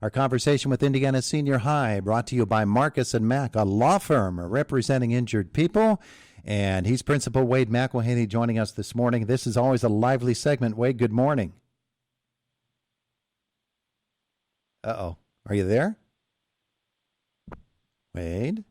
Our conversation with Indiana Senior High, brought to you by Marcus & Mack, a law firm representing injured people. And he's Principal Wade McElhaney joining us this morning. This is always a lively segment. Wade, good morning. Uh-oh. Are you there? Wade?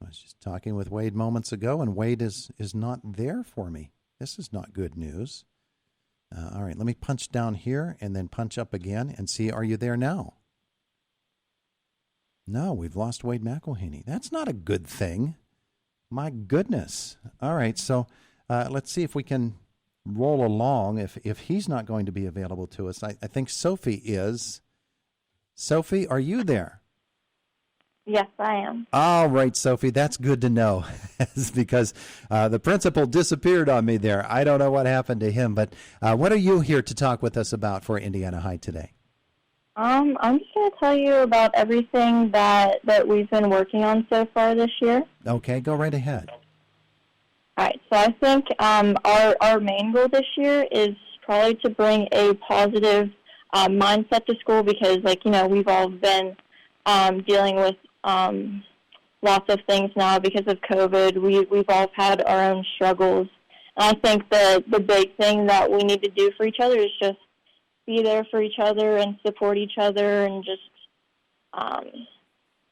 I was just talking with Wade moments ago, and Wade is not there for me. This is not good news. All right, let me punch down here and then punch up again and see, are you there now? No, we've lost Wade McElhaney. That's not a good thing. My goodness. All right, so let's see if we can roll along if he's not going to be available to us. I think Sophie is. Sophie, are you there? Yes, I am. All right, Sophie, that's good to know because the principal disappeared on me there. I don't know what happened to him, but what are you here to talk with us about for Indiana High today? I'm just going to tell you about everything that we've been working on so far this year. Okay, go right ahead. All right, so I think our main goal this year is probably to bring a positive mindset to school because, we've all been dealing with lots of things now because of COVID. We've all had our own struggles. And I think the big thing that we need to do for each other is just be there for each other and support each other and just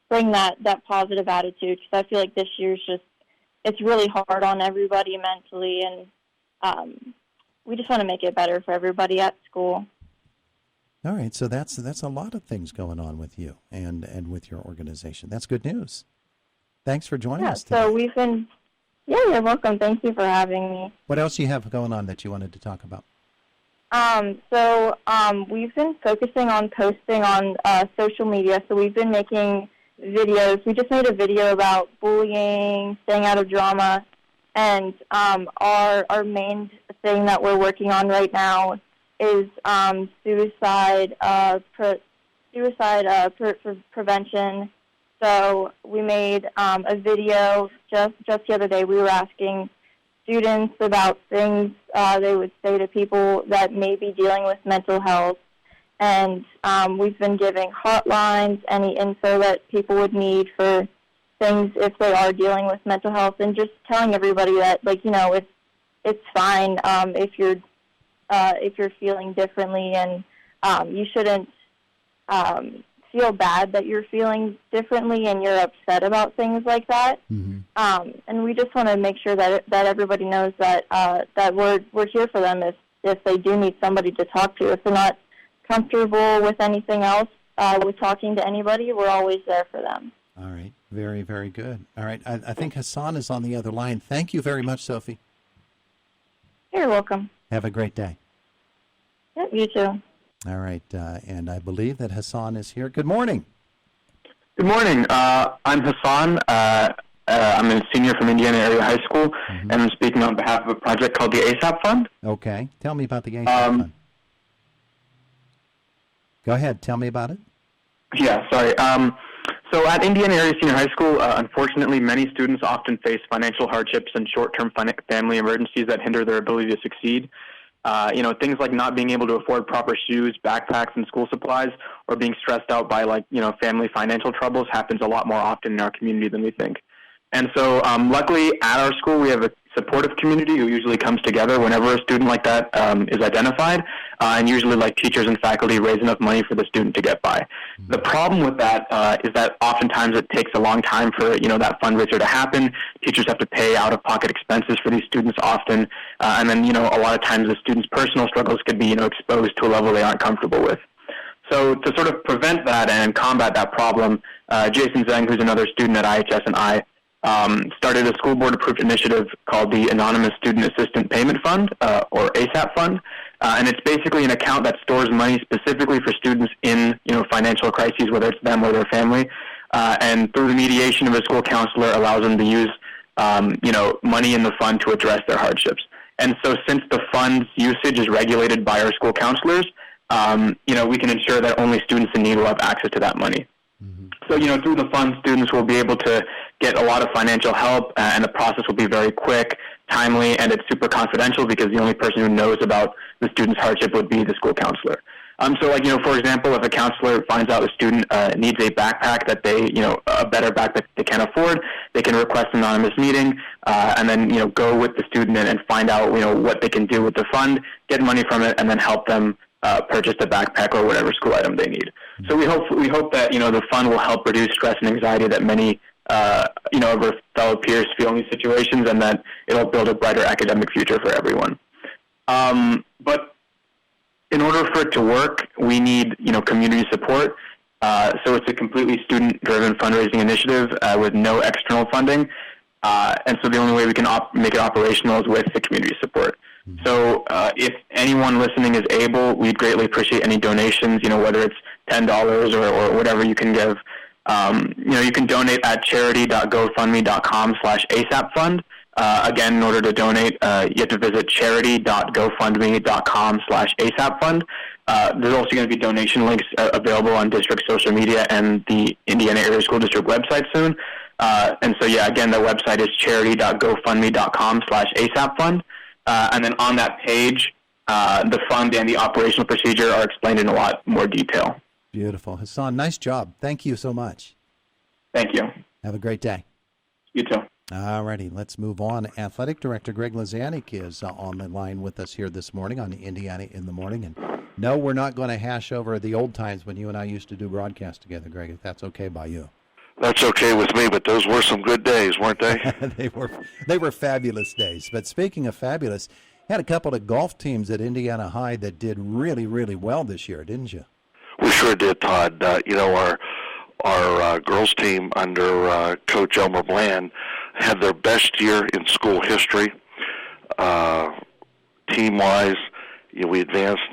bring that positive attitude because I feel like this year's it's really hard on everybody mentally, and we just want to make it better for everybody at school. All right, so that's a lot of things going on with you and with your organization. That's good news. Thanks for joining us today. So we've been, you're welcome. Thank you for having me. What else do you have going on that you wanted to talk about? We've been focusing on posting on social media. So we've been making videos. We just made a video about bullying, staying out of drama, and our main thing that we're working on right now is suicide prevention. So we made a video just the other day. We were asking students about things they would say to people that may be dealing with mental health. And we've been giving hotlines, any info that people would need for things if they are dealing with mental health, and just telling everybody that, it's fine if you're feeling differently, and you shouldn't feel bad that you're feeling differently and you're upset about things like that. Mm-hmm. And we just want to make sure that everybody knows that we're here for them if they do need somebody to talk to. If they're not comfortable with anything else, with talking to anybody, we're always there for them. All right. Very, very good. All right. I think Hassan is on the other line. Thank you very much, Sophie. You're welcome. Have a great day. Yep, you too. All right. And I believe that Hassan is here. Good morning. Good morning. I'm Hassan. I'm a senior from Indiana Area High School, and I'm speaking on behalf of a project called the ASAP Fund. Okay. Tell me about the ASAP Fund. Go ahead. Tell me about it. Yeah, sorry. So at Indiana Area Senior High School, unfortunately, many students often face financial hardships and short-term family emergencies that hinder their ability to succeed. Things like not being able to afford proper shoes, backpacks, and school supplies, or being stressed out by, family financial troubles happens a lot more often in our community than we think. And so, luckily, at our school, we have a supportive community who usually comes together whenever a student like that is identified, and usually, teachers and faculty raise enough money for the student to get by. The problem with that is that oftentimes it takes a long time for, that fundraiser to happen. Teachers have to pay out-of-pocket expenses for these students often, and then, a lot of times the students' personal struggles could be, exposed to a level they aren't comfortable with. So to sort of prevent that and combat that problem, Jason Zeng, who's another student at IHS, and I started a school board-approved initiative called the Anonymous Student Assistant Payment Fund, or ASAP Fund, and it's basically an account that stores money specifically for students in, financial crises, whether it's them or their family, and through the mediation of a school counselor allows them to use, money in the fund to address their hardships. And so since the fund's usage is regulated by our school counselors, we can ensure that only students in need will have access to that money. Mm-hmm. So, through the fund, students will be able to get a lot of financial help, and the process will be very quick, timely, and it's super confidential because the only person who knows about the student's hardship would be the school counselor. So, for example, if a counselor finds out a student needs a backpack that they, a better backpack that they can afford, they can request an anonymous meeting, and then, go with the student and find out, what they can do with the fund, get money from it, and then help them purchase the backpack or whatever school item they need. So we hope that, the fund will help reduce stress and anxiety that many, of our fellow peers feel in these situations, and that it'll build a brighter academic future for everyone. But in order for it to work, we need, community support. So it's a completely student-driven fundraising initiative with no external funding. And so the only way we can make it operational is with the community support. So if anyone listening is able, we'd greatly appreciate any donations, whether it's $10 or whatever you can give. You can donate at charity.gofundme.com/ASAPfund. Again, in order to donate, you have to visit charity.gofundme.com/ASAPfund. There's also going to be donation links available on district social media and the Indiana Area School District website soon. And so, again, the website is charity.gofundme.com/ASAPfund. And then on that page, the fund and the operational procedure are explained in a lot more detail. Beautiful. Hassan, nice job. Thank you so much. Thank you. Have a great day. You too. All righty, let's move on. Athletic Director Greg Lezanic is on the line with us here this morning on Indiana in the Morning. And no, we're not going to hash over the old times when you and I used to do broadcasts together, Greg, if that's okay by you. That's okay with me, but those were some good days, weren't they? They were fabulous days. But speaking of fabulous, you had a couple of golf teams at Indiana High that did really, really well this year, didn't you? We sure did, Todd. Our girls team under Coach Elmer Bland had their best year in school history. Team-wise, we advanced.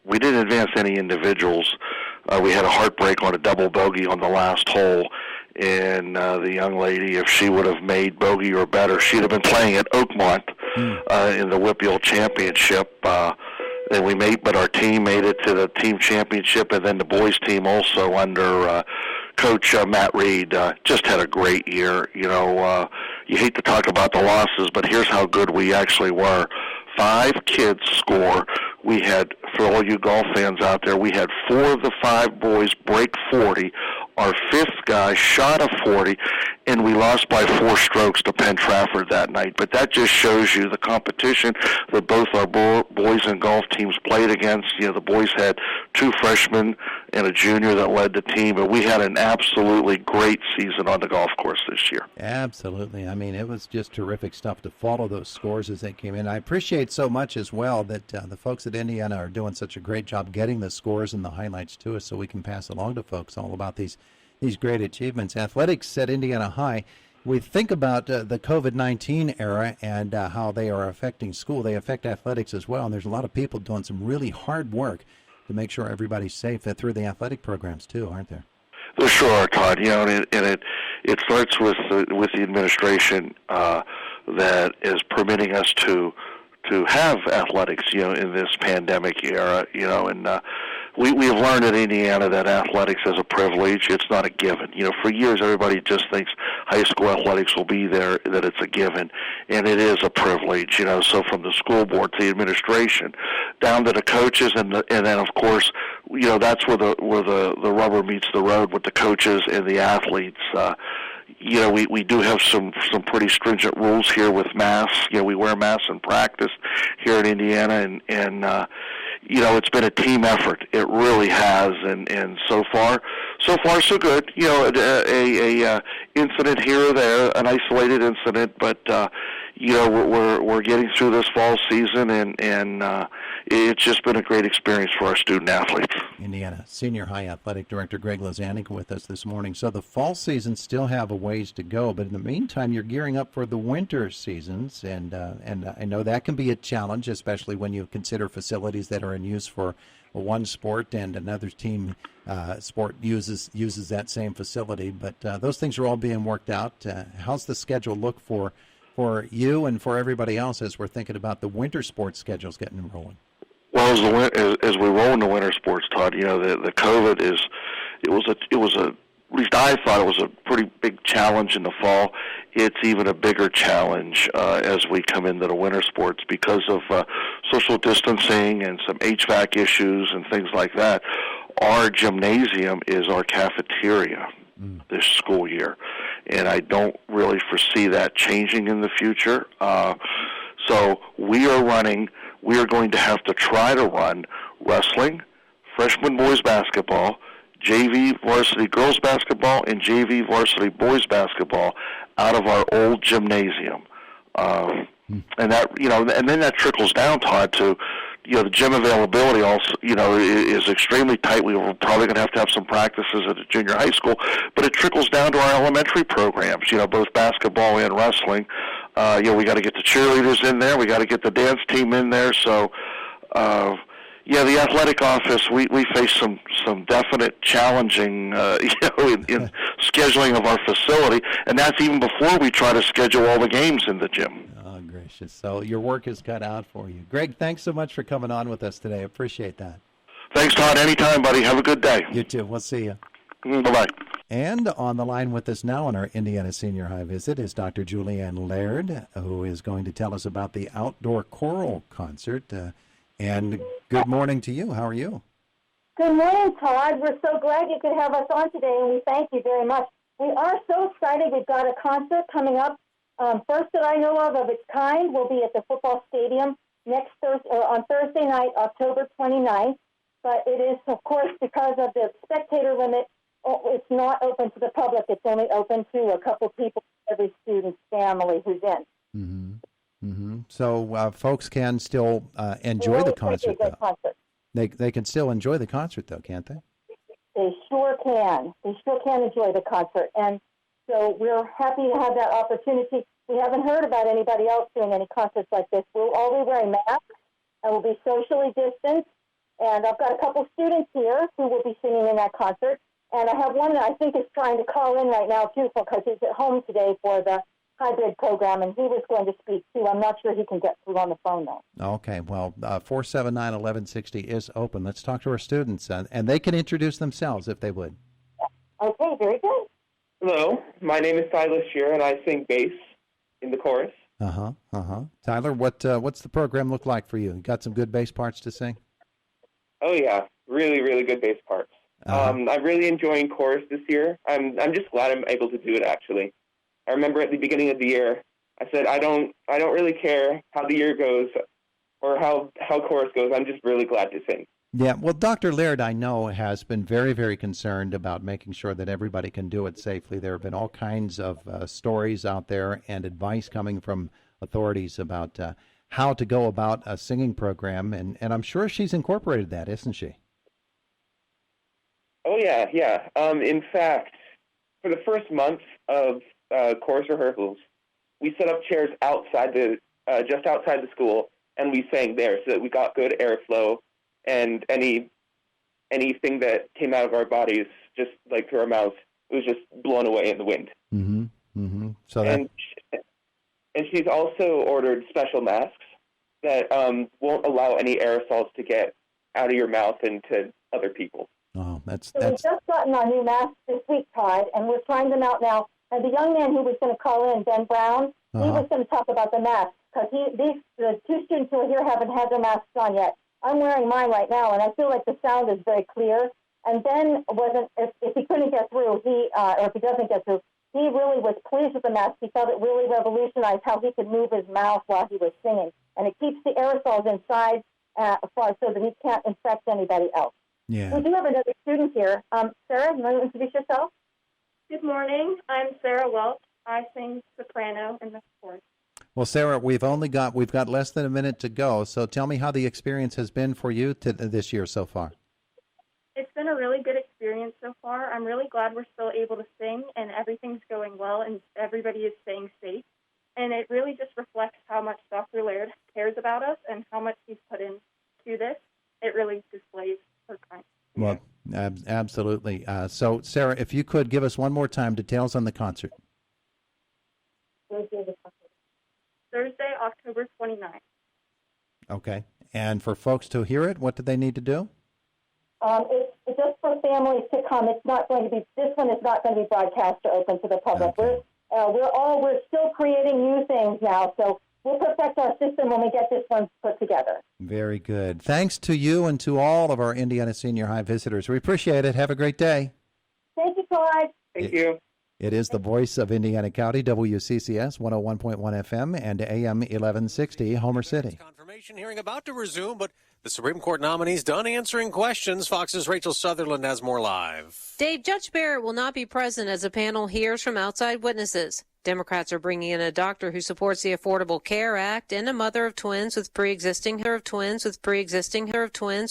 We didn't advance any individuals. We had a heartbreak on a double bogey on the last hole, and the young lady, if she would have made bogey or better, she'd have been playing at Oakmont in the Whippeal Championship. But our team made it to the team championship, and then the boys team also under Coach Matt Reed just had a great year. You hate to talk about the losses, but here's how good we actually were. 5 kids score. We had, for all you golf fans out there, we had 4 of the 5 boys break 40. Our 5th guy shot a 40, and we lost by 4 strokes to Penn Trafford that night. But that just shows you the competition that both our boys and golf teams played against. The boys had 2 freshmen and a junior that led the team, but we had an absolutely great season on the golf course this year. Absolutely. I mean, it was just terrific stuff to follow those scores as they came in. I appreciate so much as well that the folks at Indiana are doing such a great job getting the scores and the highlights to us so we can pass along to folks all about these great achievements. Athletics at Indiana High, we think about the COVID-19 era and how they are affecting school. They affect athletics as well, and there's a lot of people doing some really hard work to make sure everybody's safe through the athletic programs too, aren't there? There sure are, Todd. And it starts with the administration that is permitting us to have athletics, in this pandemic era, and we have learned in Indiana that athletics is a privilege. It's not a given. For years everybody just thinks high school athletics will be there, that it's a given, and it is a privilege. So from the school board to the administration, down to the coaches, and then of course, that's where the rubber meets the road with the coaches and the athletes. We do have some pretty stringent rules here with masks. We wear masks in practice here in Indiana, and it's been a team effort. It really has, and so far so good. A incident here or there, an isolated incident, but we're getting through this fall season, and it's just been a great experience for our student athletes. Indiana Senior High Athletic Director Greg Lezanic with us this morning. So the fall season still have a ways to go, but in the meantime, you're gearing up for the winter seasons, and I know that can be a challenge, especially when you consider facilities that are in use for one sport and another team sport uses that same facility. But those things are all being worked out. How's the schedule look for you and for everybody else as we're thinking about the winter sports schedules getting rolling? Well, as we roll into winter sports, Todd, the COVID at least I thought it was a pretty big challenge in the fall. It's even a bigger challenge as we come into the winter sports because of social distancing and some HVAC issues and things like that. Our gymnasium is our cafeteria this school year, and I don't really foresee that changing in the future. So we are going to have to try to run wrestling, freshman boys basketball, JV varsity girls basketball, and JV varsity boys basketball out of our old gymnasium. And that, and then that trickles down, Todd, to, the gym availability also, is extremely tight. We're probably going to have some practices at the junior high school, but it trickles down to our elementary programs, both basketball and wrestling. We got to get the cheerleaders in there. We got to get the dance team in there. So, the athletic office, we face some definite challenging, in scheduling of our facility, and that's even before we try to schedule all the games in the gym. Oh, gracious. So your work is cut out for you. Greg, thanks so much for coming on with us today. I appreciate that. Thanks, Todd. Anytime, buddy. Have a good day. You too. We'll see you. Bye-bye. And on the line with us now on our Indiana Senior High visit is Dr. Julianne Laird, who is going to tell us about the outdoor choral concert. And good morning to you. How are you? Good morning, Todd. We're so glad you could have us on today, and we thank you very much. We are so excited. We've got a concert coming up. First that I know of its kind will be at the football stadium on Thursday night, October 29th. But it is, of course, because of the spectator limit, it's not open to the public. It's only open to a couple people, every student's family who's in. Mm-hmm. Mm-hmm. So folks can still enjoy the concert, though. They can still enjoy the concert, though, can't they? They sure can. They sure can enjoy the concert. And so we're happy to have that opportunity. We haven't heard about anybody else doing any concerts like this. We'll all be wearing masks, and we'll be socially distanced. And I've got a couple students here who will be singing in that concert. And I have one that I think is trying to call in right now, too, because he's at home today for the hybrid program, and he was going to speak, too. I'm not sure he can get through on the phone, though. Okay. Well, 479-1160 is open. Let's talk to our students, and they can introduce themselves if they would. Okay, very good. Hello, my name is Silas Shear, and I sing bass in the chorus. Tyler, what's the program look like for you? You got some good bass parts to sing? Oh, yeah, really, really good bass parts. I'm really enjoying chorus this year. I'm just glad I'm able to do it, actually. I remember at the beginning of the year, I said, I don't really care how the year goes or how chorus goes. I'm just really glad to sing. Yeah, well, Dr. Laird, I know, has been very, very concerned about making sure that everybody can do it safely. There have been all kinds of stories out there and advice coming from authorities about how to go about a singing program, and I'm sure she's incorporated that, isn't she? Oh, yeah. In fact, for the first month of chorus rehearsals, we set up chairs outside just outside the school, and we sang there so that we got good airflow, and anything that came out of our bodies, just like through our mouths, it was just blown away in the wind. Mm-hmm. Mm-hmm. So and she's also ordered special masks that won't allow any aerosols to get out of your mouth and to other people. Oh, So we've just gotten our new masks this week, Todd, and we're trying them out now. And the young man who was going to call in, Ben Brown, he was going to talk about the masks, because the two students who are here haven't had their masks on yet. I'm wearing mine right now, and I feel like the sound is very clear. And Ben if he couldn't get through, or if he doesn't get through, he really was pleased with the mask. He felt it really revolutionized how he could move his mouth while he was singing. And it keeps the aerosols inside so that he can't infect anybody else. Yeah. We do have another student here. Sarah, you want to introduce yourself? Good morning. I'm Sarah Welch. I sing soprano in the chorus. Well, Sarah, we've got less than a minute to go. So tell me how the experience has been for you this year so far. It's been a really good experience so far. I'm really glad we're still able to sing and everything's going well and everybody is staying safe. And it really just reflects how much Dr. Laird cares about us and how much he's put into this. It really displays her kindness. Well, absolutely. So, Sarah, if you could give us one more time details on the concert. Thursday, October 29th. Okay. And for folks to hear it, what do they need to do? It's just for families to come. It's not going to be, this one is not going to be broadcast or open to the public. Okay. We're still creating new things now, so we'll perfect our system when we get this one put together. Very good. Thanks to you and to all of our Indiana Senior High visitors. We appreciate it. Have a great day. Thank you, Clyde. Thank you. It is the voice of Indiana County, WCCS 101.1 FM and AM 1160, Homer City. Confirmation hearing about to resume, but the Supreme Court nominee's done answering questions. Fox's Rachel Sutherland has more live. Dave, Judge Barrett will not be present as the panel hears from outside witnesses. Democrats are bringing in a doctor who supports the Affordable Care Act and a mother of twins with pre-existing